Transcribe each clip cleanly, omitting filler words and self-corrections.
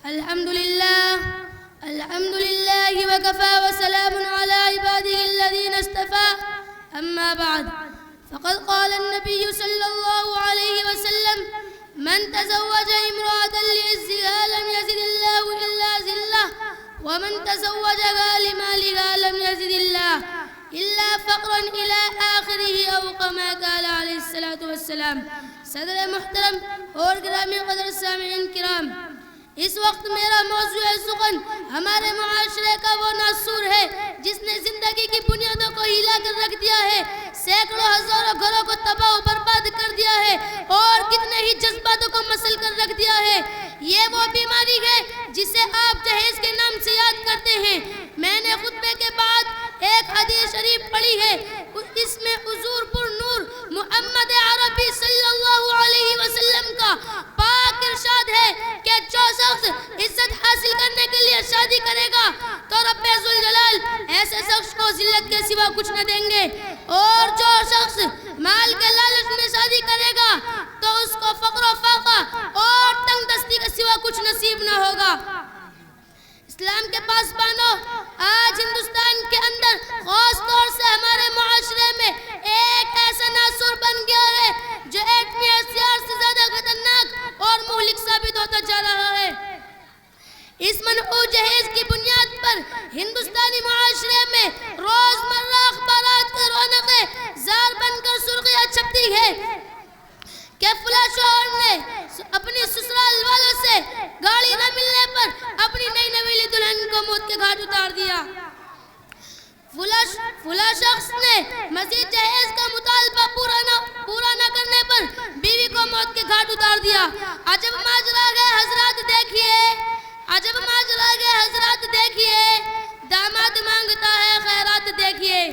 الحمد لله وكفى وسلام على عباده الذين اصطفى أما بعد فقد قال النبي صلى الله عليه وسلم من تزوج امرأة لعزها لم يزد الله إلا ذلة ومن تزوجها لمالها لم يزد الله إلا فقرا إلى آخره أو كما قال عليه الصلاة والسلام. صدر محترم اور گرامی قدر سامعین کرام، اس وقت میرا موضوع سخن ہمارے معاشرے کا وہ ناسور ہے جس نے زندگی کی بنیادوں کو ہلا کر رکھ دیا ہے، سینکڑوں ہزاروں گھروں کو تباہ و برباد کر دیا ہے اور کتنے ہی جذباتوں کو مسل کر رکھ دیا ہے. یہ وہ بیماری ہے جسے آپ جہیز کے نام سے یاد کرتے ہیں. میں نے خطبے کے بعد ایک حدیث شریف پڑھی ہے، اس میں حضور پر نور محمد عربی صلی اللہ علیہ وسلم کا پاک ارشاد ہے کہ جو شخص عزت حاصل کرنے کے لیے شادی کرے گا تو رب ذوالجلال ایسے شخص کو ذلت کے سوا کچھ نہ دیں گے، اور جو شخص مال کے لالچ میں شادی کرے گا تو اس کو فقر و فاقہ اور تنگ دستی کے سوا کچھ نصیب نہ ہوگا. اسلام کے پاسبانوں، آج ہندوستان کے اندر خاص طور سے ہمارے معاشرے میں ایک ایسا ناسور بن گیا ہے جو ایٹمی ہتھیار سے زیادہ خطرناک اور مہلک ثابت ہوتا جا رہا ہے. اس منحوس جہیز کی بنیاد پر ہندوستانی معاشرے میں روزمرہ اخبارات کی رونقیں زار بن کر سرخیاں چھپتی ہے کہ فلاں شوہر نے اپنی سسرال والوں سے گاڑی نہ ملنے پر اپنی نئی نویلی دلہن کو موت کے گھاٹ اتار دیا. فلاں شخص نے مزید جہیز کا مطالبہ پورا نہ کرنے پر بیوی کو موت کے گھاٹ اتار دیا. عجب ماجرا ہے حضرات، دیکھیے، عجب ماجرا ہے حضرات، دیکھیے، داماد مانگتا ہے خیرات، دیکھیے.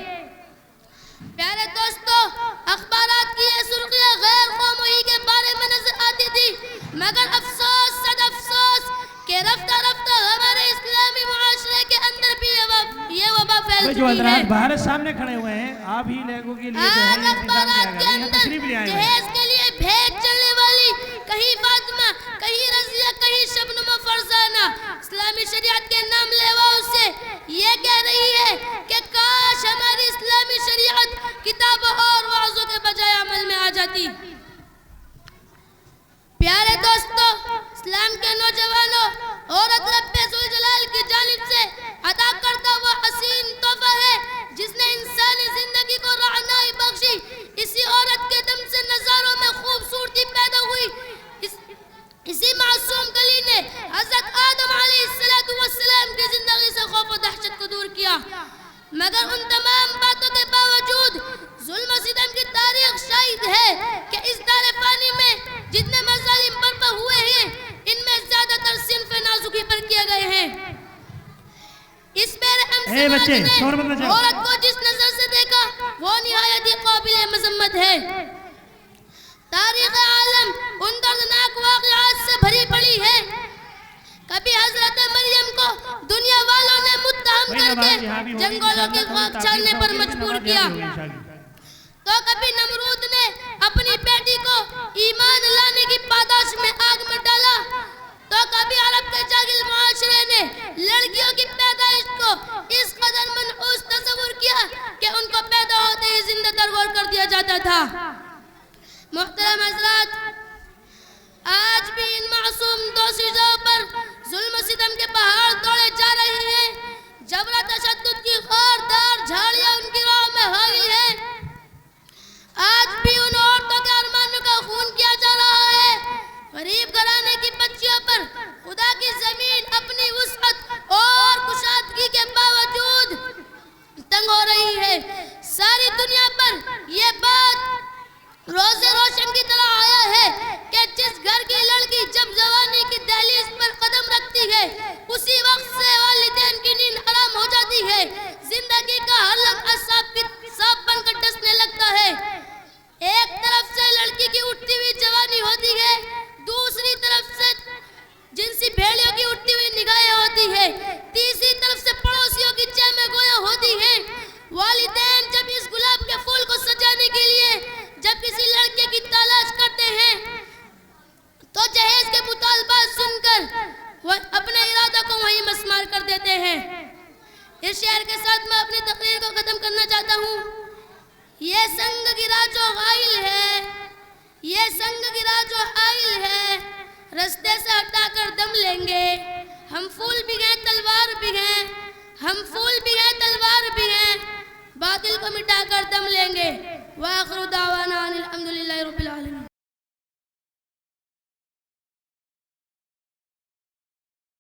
پیارے دوستو، اخبارات کی یہ سرخیاں غیر قومی کے بارے میں نظر آتی تھی، مگر افسوس صد افسوس کہ رفتہ رفتہ ہمارے اسلامی معاشرے کے اندر بھی یہ وبا پھیل چکی ہے. جو حضرات باہر سامنے کھڑے ہوئے ہیں، آپ ہی لوگوں کے لیے جو ہے آج اخبارات کے اندر جہیز کے لیے بھیج چلنے والی کہیں فاطمہ، کہیں رضیہ، کہیں شبنم و فرزانہ اسلامی شریعت کے نام لیواؤں سے یہ کہہ رہی ہے کہ کاش ہماری اسلامی شریعت کتابوں اور وعظوں کے بجائے عمل میں آ جاتی. پیارے دوستو، اسلام کے نوجوانوں، عورت رب ذوالجلال کی جانب سے عطا کردہ وہ حسین تحفہ ہے جس نے انسانی زندگی کو رعنائی بخشی. اسی عورت کے دم سے نظاروں میں خوبصورتی پیدا ہوئی. اسی معصوم کلی نے حضرت آدم علیہ السلام کی زندگی سے خوف و دہشت کو دور کیا. مگر ان تمام باتوں کے باوجود ظلم و ستم کی تاریخ شاہد ہے کہ اس دار فانی میں جتنے مظالم برپا ہوئے ہیں ان میں زیادہ تر صنف نازکی پر کیے گئے ہیں. اس میرے سماج نے عورت کو جس نظر سے دیکھا وہ نہایت ہی قابل مذمت ہے. تاریخ عالم ان دردناک واقعات سے بھری پڑی ہے. کبھی حضرت مریم کو دنیا والوں نے متہم کر کے جنگلوں کی خاک چھاننے پر مجبور کیا، تو کبھی نمرود نے اپنی بیٹی کو ایمان لانے کی پاداش میں آگ میں ڈالا، تو کبھی عرب کے جاہل معاشرے نے لڑکیوں کی پیدائش کو اس قدر منحوس تصور کیا کہ ان کو پیدا ہوتے ہی زندہ درگور کر دیا جاتا تھا. محترم حضرات، آج بھی ان معصوم دوشیزوں پر ظلم و ستم کے پہاڑ توڑے جا رہے ہیں. جبر و تشدد کی خاردار جھاڑیاں ان کی راہ میں حاوی ہیں. آج بھی ان عورتوں کے ارمانوں کا خون کیا جا رہا ہے. غریب گھرانے کی بچیوں پر خدا کی زمین اپنی وسعت اور کشادگی کے باوجود تنگ ہو رہی ہے. ساری دنیا پر یہ بات روزے روشن کی طرح آیا ہے کہ جس گھر کی لڑکی جب جوانی کی دہلیز پر قدم اپنے ارادہ کو وہیں مسمار کر دیتے ہیں۔ اس شعر کے ساتھ میں اپنی تقریر کو ختم کرنا چاہتا ہوں۔ یہ سنگ گرا جو غائل ہے، یہ سنگ گرا جو حائل ہے، رستے سے ہٹا کر دم لیں گے۔ ہم پھول بھی ہیں تلوار بھی ہیں، ہم پھول بھی ہیں تلوار بھی ہیں، باطل کو مٹا کر دم لیں گے۔ وآخر